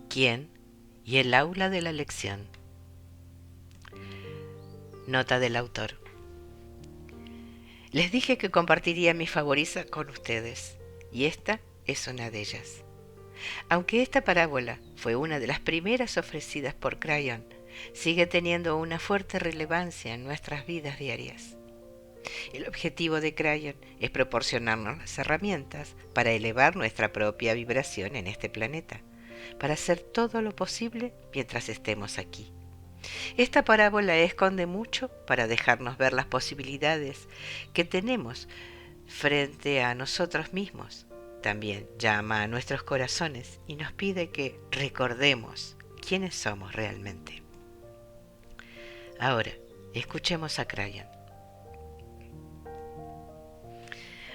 ¿Quién? Y el aula de la lección. Nota del autor. Les dije que compartiría mis favoritas con ustedes, y esta es una de ellas. Aunque esta parábola fue una de las primeras ofrecidas por Crayon, sigue teniendo una fuerte relevancia en nuestras vidas diarias. El objetivo de Crayon es proporcionarnos las herramientas para elevar nuestra propia vibración en este planeta, para hacer todo lo posible mientras estemos aquí. Esta parábola esconde mucho para dejarnos ver las posibilidades que tenemos frente a nosotros mismos. También llama a nuestros corazones y nos pide que recordemos quiénes somos realmente. Ahora, escuchemos a Crayon.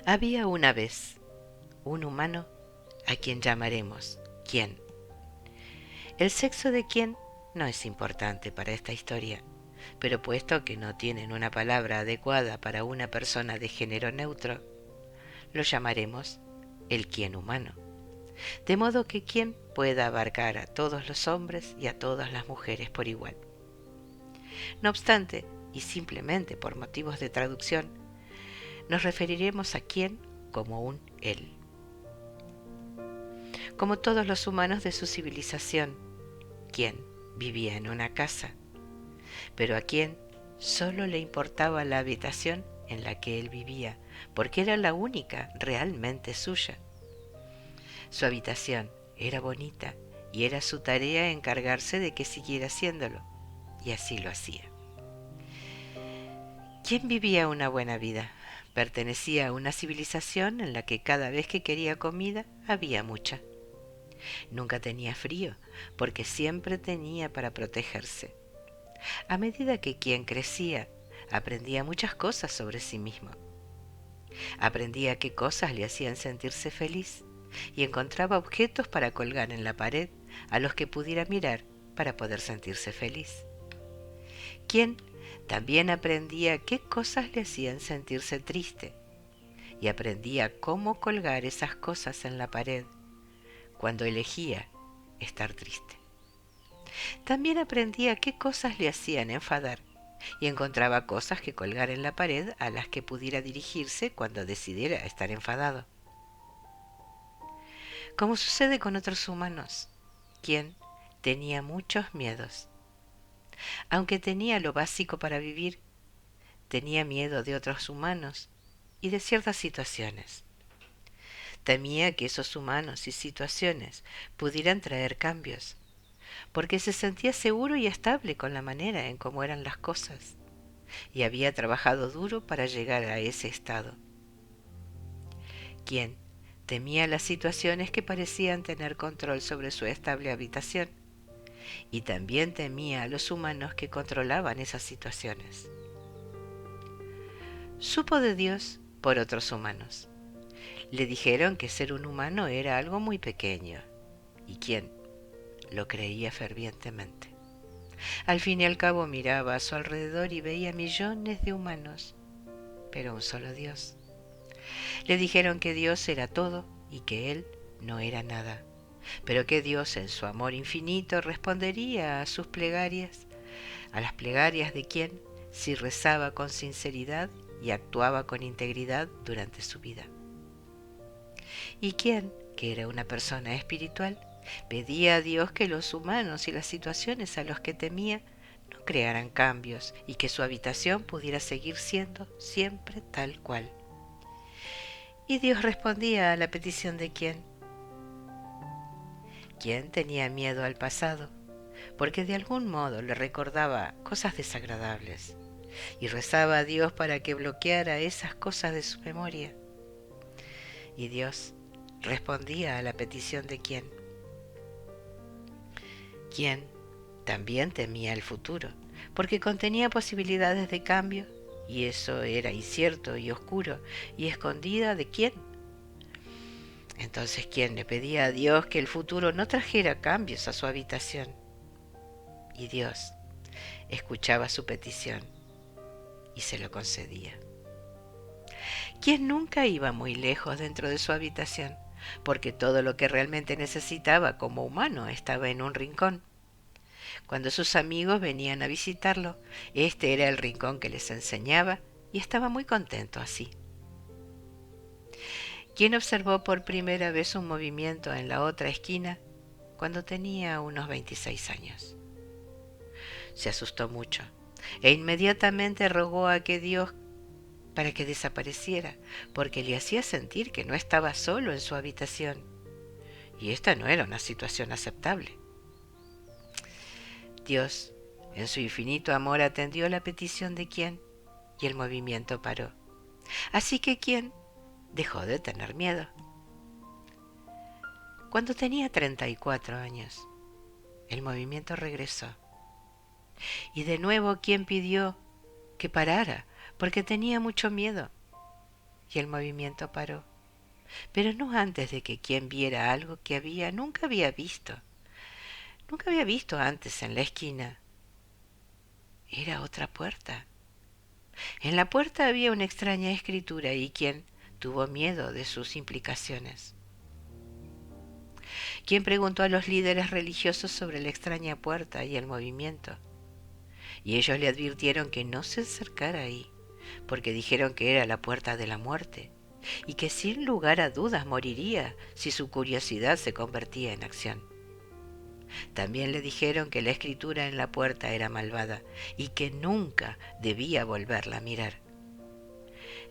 Había una vez un humano a quien llamaremos quién. El sexo de quién no es importante para esta historia, pero puesto que no tienen una palabra adecuada para una persona de género neutro, lo llamaremos el quién humano, de modo que quién pueda abarcar a todos los hombres y a todas las mujeres por igual. No obstante, y simplemente por motivos de traducción, nos referiremos a quién como un él. Como todos los humanos de su civilización, quién vivía en una casa, pero a quién solo le importaba la habitación en la que él vivía, porque era la única realmente suya. Su habitación era bonita y era su tarea encargarse de que siguiera haciéndolo, y así lo hacía. ¿Quién vivía una buena vida? Pertenecía a una civilización en la que cada vez que quería comida había mucha. Nunca tenía frío, porque siempre tenía para protegerse. A medida que quien crecía, aprendía muchas cosas sobre sí mismo. Aprendía qué cosas le hacían sentirse feliz y encontraba objetos para colgar en la pared a los que pudiera mirar para poder sentirse feliz. Quien también aprendía qué cosas le hacían sentirse triste y aprendía cómo colgar esas cosas en la pared cuando elegía estar triste. También aprendía qué cosas le hacían enfadar y encontraba cosas que colgar en la pared a las que pudiera dirigirse cuando decidiera estar enfadado. Como sucede con otros humanos, quien tenía muchos miedos. Aunque tenía lo básico para vivir, tenía miedo de otros humanos y de ciertas situaciones. Temía que esos humanos y situaciones pudieran traer cambios, porque se sentía seguro y estable con la manera en cómo eran las cosas, y había trabajado duro para llegar a ese estado. Quien temía las situaciones que parecían tener control sobre su estable habitación, y también temía a los humanos que controlaban esas situaciones. Supo de Dios por otros humanos. Le dijeron que ser un humano era algo muy pequeño, y quien lo creía fervientemente. Al fin y al cabo miraba a su alrededor y veía millones de humanos, pero un solo Dios. Le dijeron que Dios era todo y que Él no era nada, pero que Dios en su amor infinito respondería a sus plegarias, a las plegarias de quien, si rezaba con sinceridad y actuaba con integridad durante su vida. Y quien, que era una persona espiritual, pedía a Dios que los humanos y las situaciones a los que temía no crearan cambios y que su habitación pudiera seguir siendo siempre tal cual. Y Dios respondía a la petición de quien tenía miedo al pasado, porque de algún modo le recordaba cosas desagradables, y rezaba a Dios para que bloqueara esas cosas de su memoria. Y Dios respondía a la petición de quien también temía el futuro, porque contenía posibilidades de cambio, y eso era incierto y oscuro, y escondida de quién. Entonces, ¿quién le pedía a Dios que el futuro no trajera cambios a su habitación? Y Dios escuchaba su petición y se lo concedía. ¿Quién nunca iba muy lejos dentro de su habitación? porque todo lo que realmente necesitaba como humano estaba en un rincón. Cuando sus amigos venían a visitarlo, este era el rincón que les enseñaba y estaba muy contento así. Quien observó por primera vez un movimiento en la otra esquina cuando tenía unos 26 años. Se asustó mucho e inmediatamente rogó a que Dios para que desapareciera, porque le hacía sentir que no estaba solo en su habitación, y esta no era una situación aceptable. Dios, en su infinito amor, atendió la petición de Quien y el movimiento paró. Así que Quien dejó de tener miedo. Cuando tenía 34 años, el movimiento regresó. Y de nuevo Quien pidió que parara, porque tenía mucho miedo. Y el movimiento paró. Pero no antes de que Quien viera algo que nunca había visto. Nunca había visto antes en la esquina. Era otra puerta. En la puerta había una extraña escritura y Quien tuvo miedo de sus implicaciones. Quien preguntó a los líderes religiosos sobre la extraña puerta y el movimiento. Y ellos le advirtieron que no se acercara ahí, porque dijeron que era la puerta de la muerte, y que sin lugar a dudas moriría si su curiosidad se convertía en acción. También le dijeron que la escritura en la puerta era malvada y que nunca debía volverla a mirar.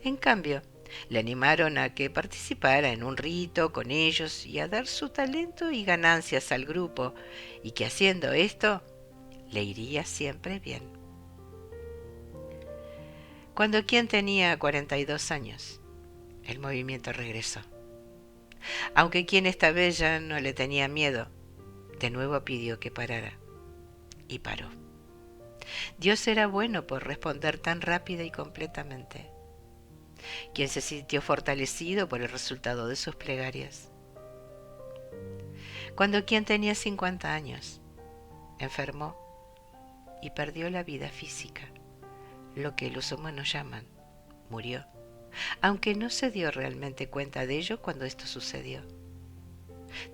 En cambio, le animaron a que participara en un rito con ellos y a dar su talento y ganancias al grupo, y que haciendo esto le iría siempre bien. Cuando Quien tenía 42 años, el movimiento regresó. Aunque Quien esta vez ya no le tenía miedo, de nuevo pidió que parara, y paró. Dios era bueno por responder tan rápida y completamente. Quien se sintió fortalecido por el resultado de sus plegarias. Cuando Quien tenía 50 años, enfermó y perdió la vida física, lo que los humanos llaman murió, aunque no se dio realmente cuenta de ello cuando esto sucedió.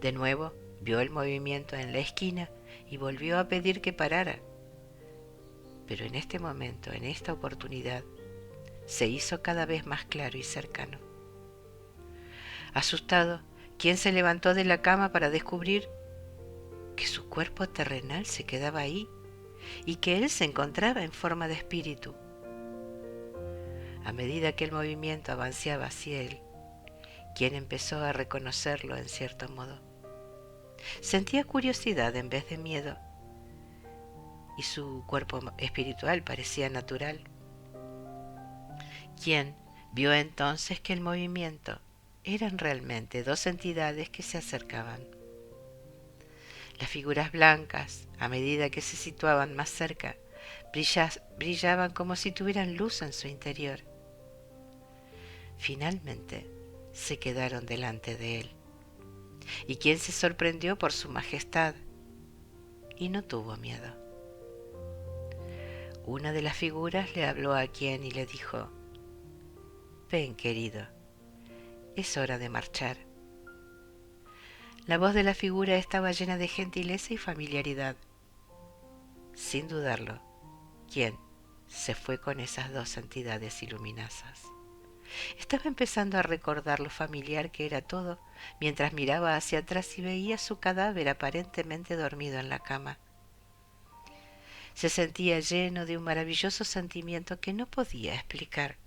De nuevo vio el movimiento en la esquina y volvió a pedir que parara. Pero en este momento, en esta oportunidad, se hizo cada vez más claro y cercano. Asustado, Quien se levantó de la cama para descubrir que su cuerpo terrenal se quedaba ahí y que él se encontraba en forma de espíritu. A medida que el movimiento avanzaba hacia él, Quien empezó a reconocerlo en cierto modo. Sentía curiosidad en vez de miedo, y su cuerpo espiritual parecía natural. Quien vio entonces que el movimiento eran realmente dos entidades que se acercaban. Las figuras blancas, a medida que se situaban más cerca, brillaban como si tuvieran luz en su interior. Finalmente se quedaron delante de él, y Quien se sorprendió por su majestad y no tuvo miedo. Una de las figuras le habló a Quien y le dijo: «Ven, querido, es hora de marchar». La voz de la figura estaba llena de gentileza y familiaridad. Sin dudarlo, Quien se fue con esas dos entidades iluminosas. Estaba empezando a recordar lo familiar que era todo mientras miraba hacia atrás y veía su cadáver aparentemente dormido en la cama. Se sentía lleno de un maravilloso sentimiento que no podía explicar.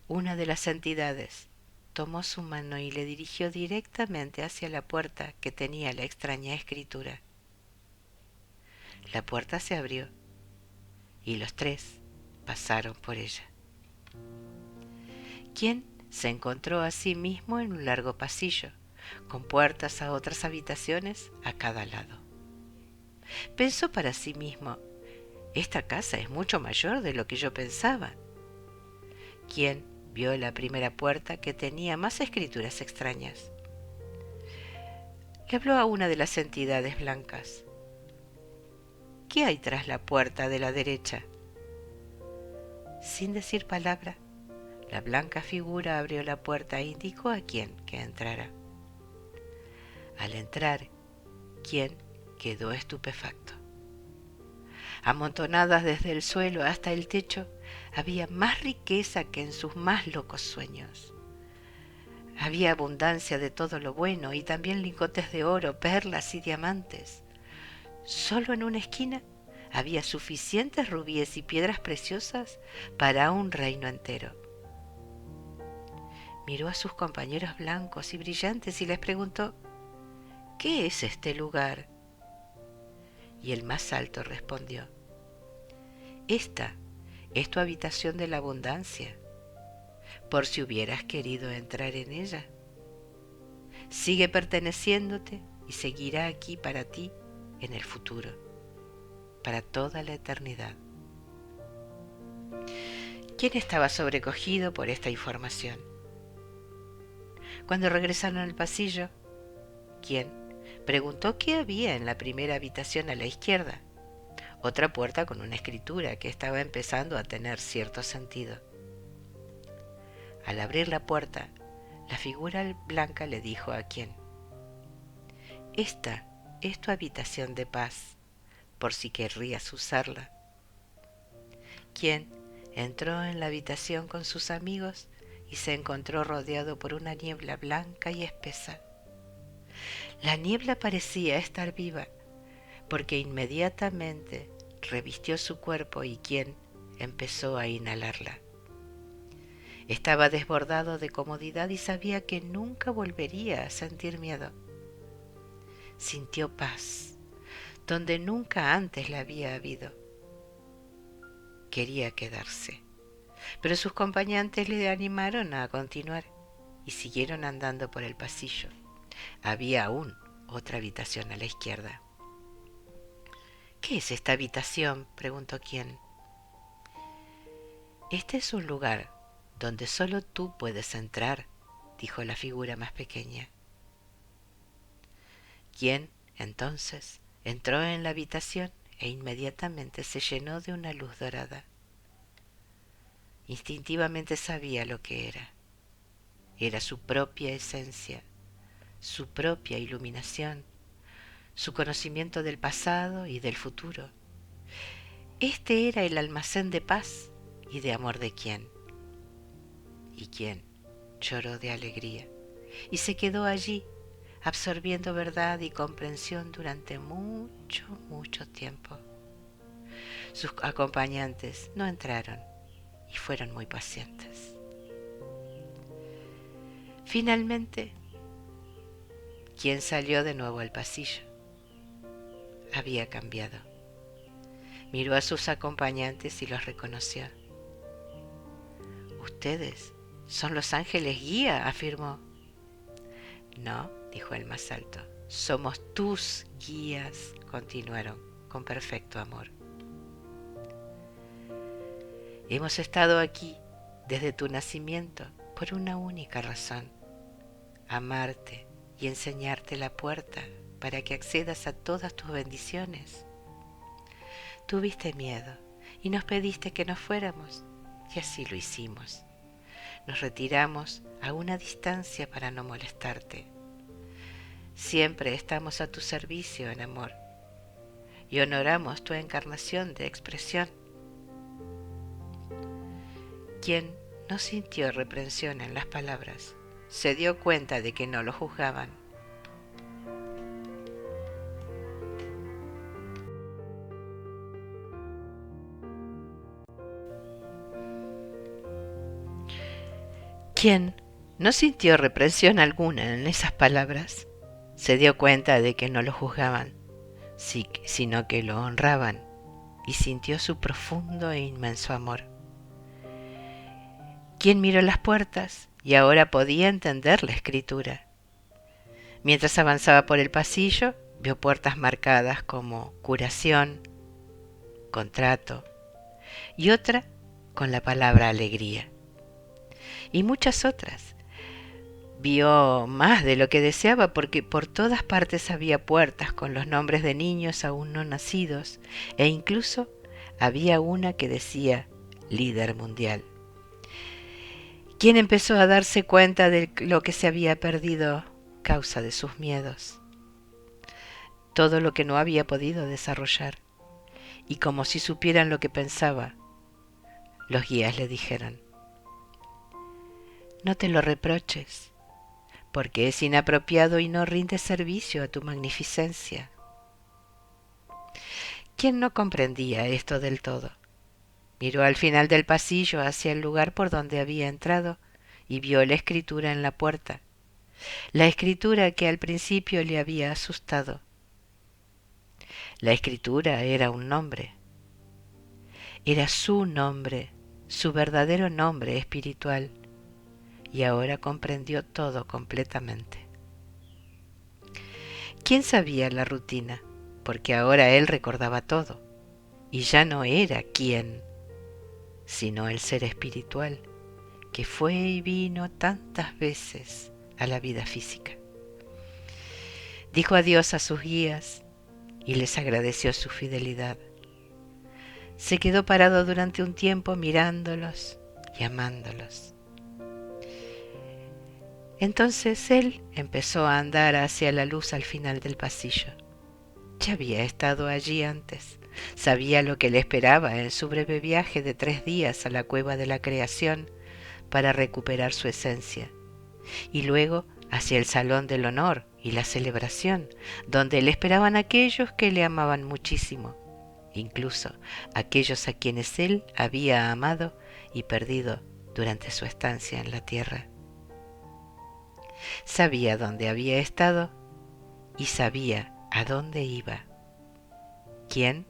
Una de las entidades tomó su mano y le dirigió directamente hacia la puerta que tenía la extraña escritura. La puerta se abrió y los tres pasaron por ella. Quien se encontró a sí mismo en un largo pasillo, con puertas a otras habitaciones a cada lado. Pensó para sí mismo: esta casa es mucho mayor de lo que yo pensaba. Quien vio la primera puerta que tenía más escrituras extrañas. Le habló a una de las entidades blancas. «¿Qué hay tras la puerta de la derecha?». Sin decir palabra, La blanca figura abrió la puerta e indicó a Qian que entrara. Al entrar, Qian quedó estupefacto. Amontonadas desde el suelo hasta el techo, había más riqueza que en sus más locos sueños. Había abundancia de todo lo bueno y también lingotes de oro, perlas y diamantes. Solo en una esquina había suficientes rubíes y piedras preciosas para un reino entero. Miró a sus compañeros blancos y brillantes y les preguntó: ¿qué es este lugar? Y el más alto respondió: esta es tu habitación de la abundancia, por si hubieras querido entrar en ella. Sigue perteneciéndote y seguirá aquí para ti en el futuro, para toda la eternidad. ¿Quién estaba sobrecogido por esta información? Cuando regresaron al pasillo, ¿quién preguntó qué había en la primera habitación a la izquierda? Otra puerta con una escritura que estaba empezando a tener cierto sentido. Al abrir la puerta, la figura blanca le dijo a Qian: esta es tu habitación de paz, por si querrías usarla. Qian entró en la habitación con sus amigos y se encontró rodeado por una niebla blanca y espesa. La niebla parecía estar viva, porque inmediatamente revistió su cuerpo y Qian empezó a inhalarla. Estaba desbordado de comodidad y sabía que nunca volvería a sentir miedo. Sintió paz, donde nunca antes la había habido. Quería quedarse, pero sus acompañantes le animaron a continuar y siguieron andando por el pasillo. Había aún otra habitación a la izquierda. ¿Qué es esta habitación?, preguntó Qian. Este es un lugar donde solo tú puedes entrar, dijo la figura más pequeña. Qian, entonces, entró en la habitación e inmediatamente se llenó de una luz dorada. Instintivamente sabía lo que era. Era su propia esencia, su propia iluminación, su conocimiento del pasado y del futuro. Este era el almacén de paz y de amor de Qian. Y Qian lloró de alegría y se quedó allí, absorbiendo verdad y comprensión durante mucho, mucho tiempo. Sus acompañantes no entraron y fueron muy pacientes. Finalmente, Qian salió de nuevo al pasillo. Había cambiado. Miró a sus acompañantes y los reconoció. «Ustedes son los ángeles guía», afirmó. «No», dijo el más alto, «somos tus guías», continuaron con perfecto amor. «Hemos estado aquí desde tu nacimiento por una única razón: amarte y enseñarte la puerta para que accedas a todas tus bendiciones. Tuviste miedo y nos pediste que nos fuéramos, y así lo hicimos. Nos retiramos a una distancia para no molestarte. Siempre estamos a tu servicio en amor y honoramos tu encarnación de expresión». Qian no sintió reprensión en las palabras. Se dio cuenta de que no lo juzgaban. Qian no sintió reprensión alguna en esas palabras. Se dio cuenta de que no lo juzgaban, sino que lo honraban, y sintió su profundo e inmenso amor. Qian miró las puertas y ahora podía entender la escritura. Mientras avanzaba por el pasillo, vio puertas marcadas como curación, contrato, y otra con la palabra alegría, y muchas otras. Vio más de lo que deseaba, porque por todas partes había puertas con los nombres de niños aún no nacidos, e incluso había una que decía líder mundial. ¿Quién empezó a darse cuenta de lo que se había perdido causa de sus miedos? Todo lo que no había podido desarrollar. Y como si supieran lo que pensaba, los guías le dijeron: no te lo reproches, porque es inapropiado y no rinde servicio a tu magnificencia. ¿Quién no comprendía esto del todo? Miró al final del pasillo hacia el lugar por donde había entrado y vio la escritura en la puerta, la escritura que al principio le había asustado. La escritura era un nombre, era su nombre, su verdadero nombre espiritual, y ahora comprendió todo completamente. ¿Quién sabía la rutina? Porque ahora él recordaba todo, y ya no era quién, sino el ser espiritual que fue y vino tantas veces a la vida física. Dijo adiós a sus guías y les agradeció su fidelidad. Se quedó parado durante un tiempo mirándolos y amándolos. Entonces él empezó a andar hacia la luz al final del pasillo. Ya había estado allí antes, sabía lo que le esperaba en su breve viaje de 3 días a la cueva de la creación para recuperar su esencia, y luego hacia el salón del honor y la celebración, donde le esperaban aquellos que le amaban muchísimo, incluso aquellos a quienes él había amado y perdido durante su estancia en la tierra. Sabía dónde había estado y sabía a dónde iba. ¿Quién?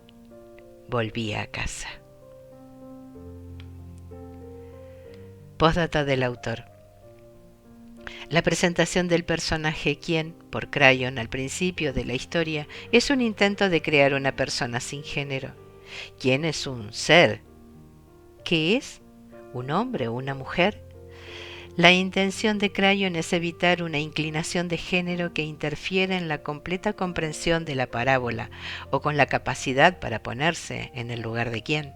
Volvía a casa. Postdata del autor. La presentación del personaje Quién por Crayon al principio de la historia es un intento de crear una persona sin género. ¿Quién es un ser? ¿Qué es? ¿Un hombre o una mujer? La intención de Crayon es evitar una inclinación de género que interfiera en la completa comprensión de la parábola o con la capacidad para ponerse en el lugar de quién.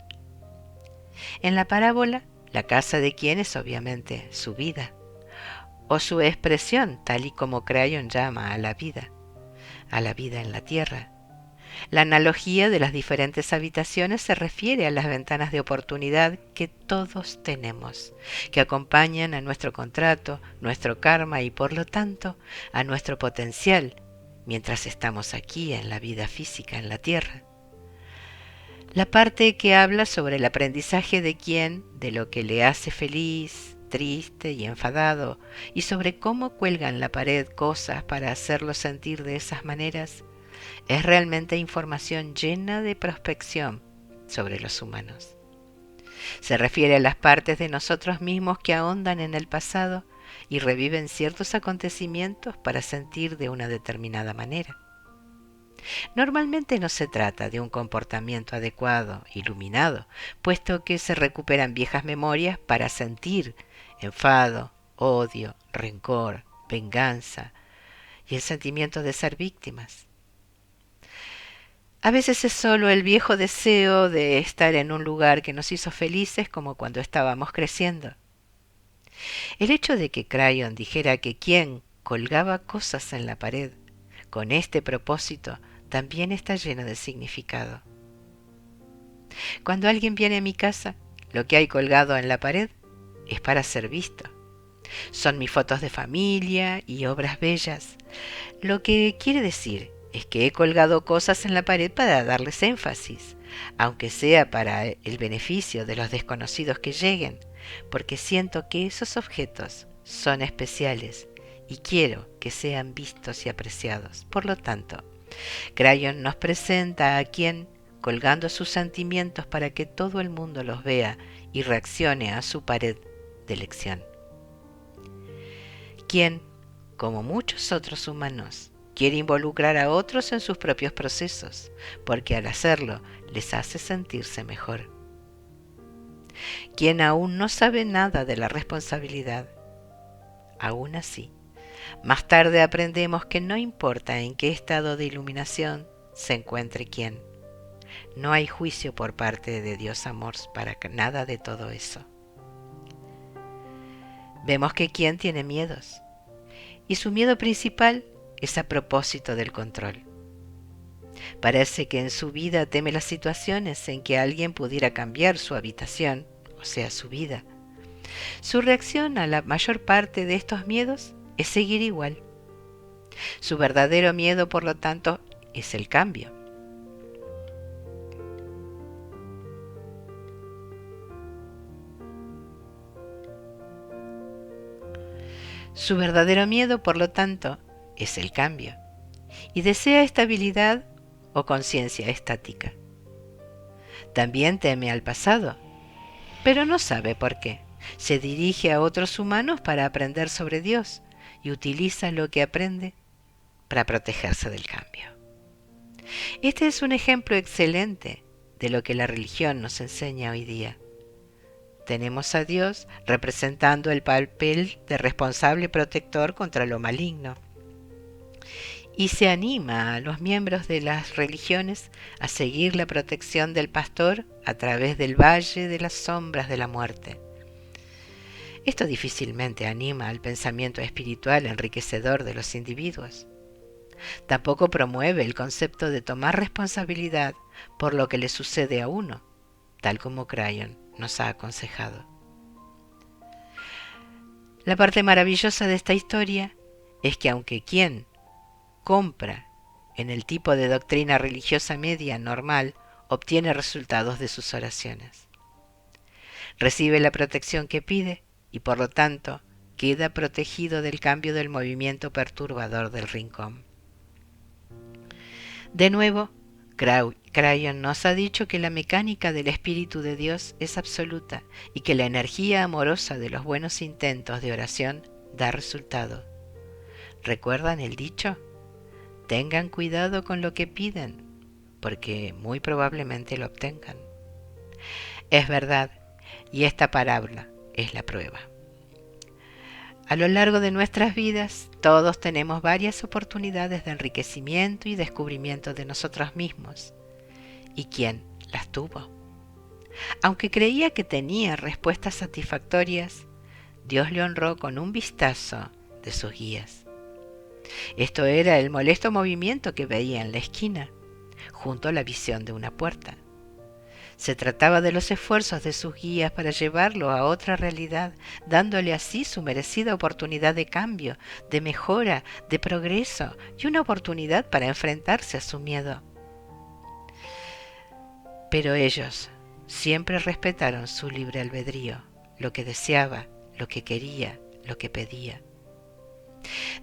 En la parábola, la casa de quién es obviamente su vida, o su expresión tal y como Crayon llama a la vida en la tierra. La analogía de las diferentes habitaciones se refiere a las ventanas de oportunidad que todos tenemos, que acompañan a nuestro contrato, nuestro karma y por lo tanto a nuestro potencial mientras estamos aquí en la vida física en la tierra. La parte que habla sobre el aprendizaje de quién, de lo que le hace feliz, triste y enfadado, y sobre cómo cuelga en la pared cosas para hacerlo sentir de esas maneras, es realmente información llena de prospección sobre los humanos. Se refiere a las partes de nosotros mismos que ahondan en el pasado y reviven ciertos acontecimientos para sentir de una determinada manera. Normalmente no se trata de un comportamiento adecuado, iluminado, puesto que se recuperan viejas memorias para sentir enfado, odio, rencor, venganza y el sentimiento de ser víctimas. A veces es solo el viejo deseo de estar en un lugar que nos hizo felices como cuando estábamos creciendo. El hecho de que Crayon dijera que quien colgaba cosas en la pared con este propósito también está lleno de significado. Cuando alguien viene a mi casa, lo que hay colgado en la pared es para ser visto. Son mis fotos de familia y obras bellas, lo que quiere decir es que he colgado cosas en la pared para darles énfasis, aunque sea para el beneficio de los desconocidos que lleguen, porque siento que esos objetos son especiales y quiero que sean vistos y apreciados. Por lo tanto, Crayon nos presenta a quien colgando sus sentimientos para que todo el mundo los vea y reaccione a su pared de elección. Quien, como muchos otros humanos, quiere involucrar a otros en sus propios procesos, porque al hacerlo les hace sentirse mejor. Quien aún no sabe nada de la responsabilidad. Aún así, más tarde aprendemos que no importa en qué estado de iluminación se encuentre quien. No hay juicio por parte de Dios Amor para nada de todo eso. vemos que Qian tiene miedos, y su miedo principal es a propósito del control. Parece que en su vida teme las situaciones en que alguien pudiera cambiar su habitación, o sea, su vida. Su reacción a la mayor parte de estos miedos es seguir igual. Su verdadero miedo, por lo tanto, es el cambio. Su verdadero miedo, por lo tanto, es el cambio, y desea estabilidad o conciencia estática. También teme al pasado, pero no sabe por qué. Se dirige a otros humanos para aprender sobre Dios y utiliza lo que aprende para protegerse del cambio. Este es un ejemplo excelente de lo que la religión nos enseña hoy día. Tenemos a Dios representando el papel de responsable protector contra lo maligno. Y se anima a los miembros de las religiones a seguir la protección del pastor a través del valle de las sombras de la muerte. Esto difícilmente anima al pensamiento espiritual enriquecedor de los individuos. Tampoco promueve el concepto de tomar responsabilidad por lo que le sucede a uno, tal como Crayon nos ha aconsejado. La parte maravillosa de esta historia es que aunque quien compra en el tipo de doctrina religiosa media normal obtiene resultados de sus oraciones, recibe la protección que pide y por lo tanto queda protegido del cambio del movimiento perturbador del rincón. De nuevo, Crayon nos ha dicho que la mecánica del Espíritu de Dios es absoluta y que la energía amorosa de los buenos intentos de oración da resultado. ¿Recuerdan el dicho? Tengan cuidado con lo que piden, porque muy probablemente lo obtengan. Es verdad, y esta parábola es la prueba. A lo largo de nuestras vidas, todos tenemos varias oportunidades de enriquecimiento y descubrimiento de nosotros mismos. ¿Y quién las tuvo? Aunque creía que tenía respuestas satisfactorias, Dios le honró con un vistazo de sus guías. Esto era el molesto movimiento que veía en la esquina, junto a la visión de una puerta. Se trataba de los esfuerzos de sus guías para llevarlo a otra realidad, dándole así su merecida oportunidad de cambio, de mejora, de progreso y una oportunidad para enfrentarse a su miedo. Pero ellos siempre respetaron su libre albedrío, lo que deseaba, lo que quería, lo que pedía.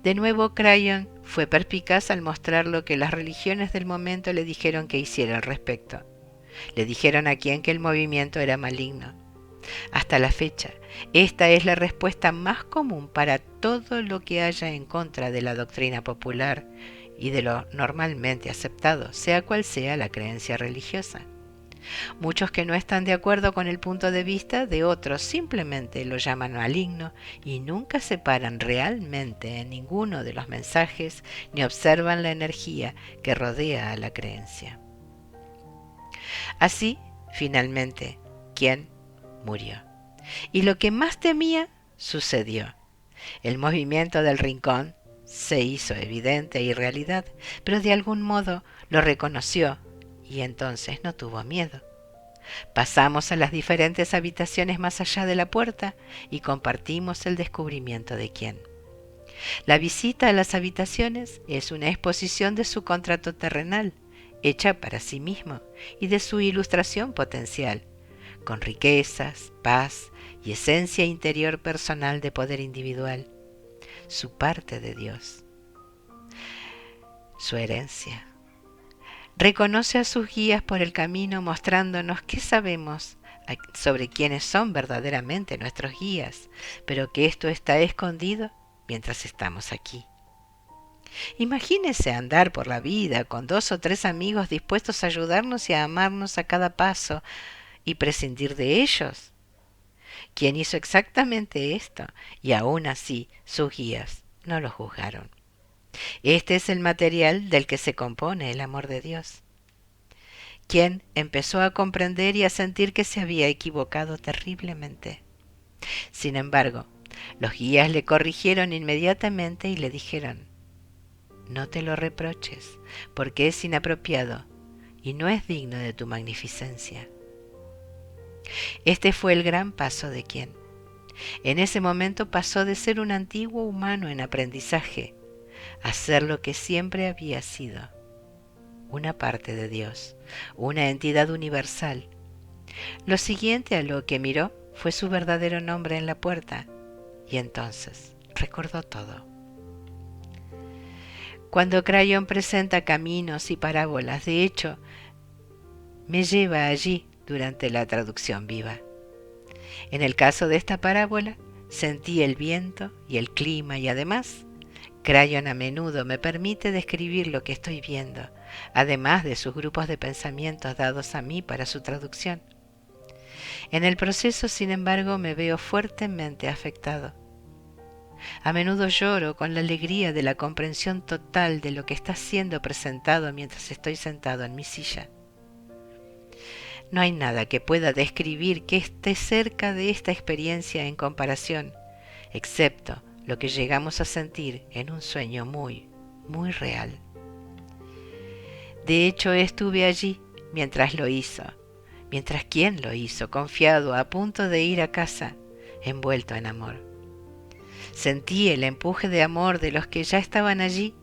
De nuevo, Crayon fue perspicaz al mostrar lo que las religiones del momento le dijeron que hiciera al respecto. Le dijeron a Qian que el movimiento era maligno. Hasta la fecha, esta es la respuesta más común para todo lo que haya en contra de la doctrina popular y de lo normalmente aceptado, sea cual sea la creencia religiosa. Muchos que no están de acuerdo con el punto de vista de otros simplemente lo llaman maligno y nunca se paran realmente en ninguno de los mensajes ni observan la energía que rodea a la creencia. Así, finalmente, Qian murió. Y lo que más temía sucedió. El movimiento del rincón se hizo evidente y realidad, pero de algún modo lo reconoció y entonces no tuvo miedo. Pasamos a las diferentes habitaciones más allá de la puerta y compartimos el descubrimiento de Qian. La visita a las habitaciones es una exposición de su contrato terrenal, hecha para sí mismo, y de su ilustración potencial, con riquezas, paz y esencia interior personal de poder individual, su parte de Dios, su herencia. Reconoce a sus guías por el camino mostrándonos qué sabemos sobre quiénes son verdaderamente nuestros guías, pero que esto está escondido mientras estamos aquí. Imagínese andar por la vida con 2 o 3 amigos dispuestos a ayudarnos y a amarnos a cada paso y prescindir de ellos. ¿Quién hizo exactamente esto? Y aún así sus guías no lo juzgaron. Este es el material del que se compone el amor de Dios. ¿Quién empezó a comprender y a sentir que se había equivocado terriblemente? Sin embargo, Los guías le corrigieron inmediatamente y le dijeron: no te lo reproches, porque es inapropiado y no es digno de tu magnificencia. Este fue el gran paso de quien. En ese momento pasó de ser un antiguo humano en aprendizaje a ser lo que siempre había sido: una parte de Dios, una entidad universal. Lo siguiente a lo que miró fue su verdadero nombre en la puerta, y entonces recordó todo. Cuando Crayon presenta caminos y parábolas, de hecho, me lleva allí durante la traducción viva. En el caso de esta parábola, sentí el viento y el clima, y además, Crayon a menudo me permite describir lo que estoy viendo, además de sus grupos de pensamientos dados a mí para su traducción. En el proceso, sin embargo, me veo fuertemente afectado. A menudo lloro con la alegría de la comprensión total de lo que está siendo presentado mientras estoy sentado en mi silla. No hay nada que pueda describir que esté cerca de esta experiencia en comparación, excepto lo que llegamos a sentir en un sueño muy, muy real. De hecho, estuve allí mientras lo hizo, mientras quien lo hizo, confiado, a punto de ir a casa, envuelto en amor. Sentí el empuje de amor de los que ya estaban allí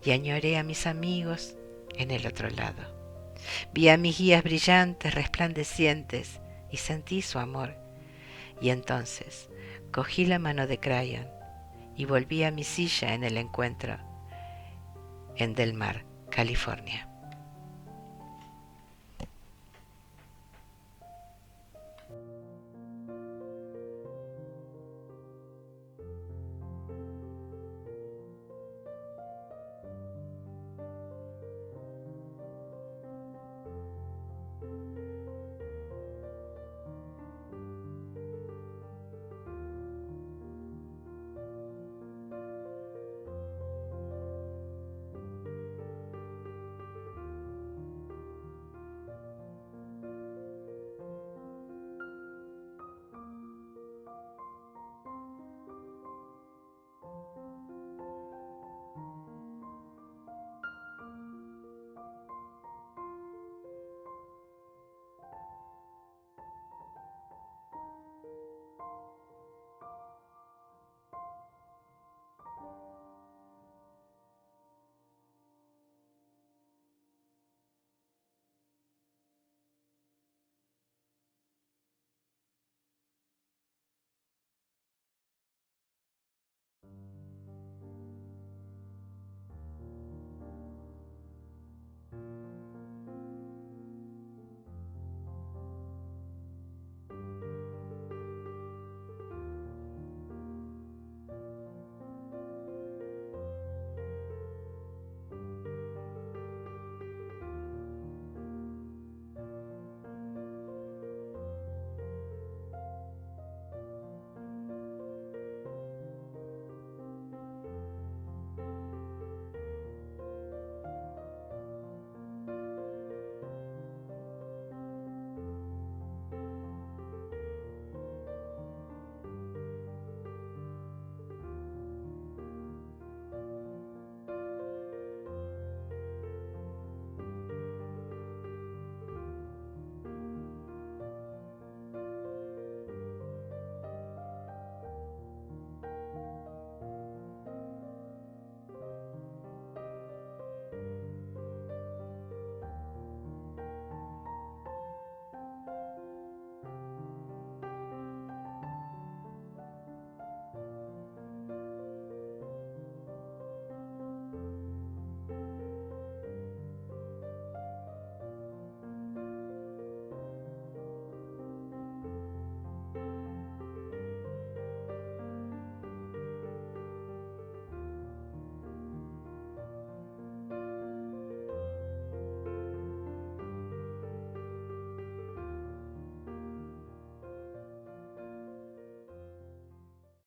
y añoré a mis amigos en el otro lado. Vi a mis guías brillantes, resplandecientes, y sentí su amor. Y entonces cogí la mano de Crayon y volví a mi silla en el encuentro en Del Mar, California.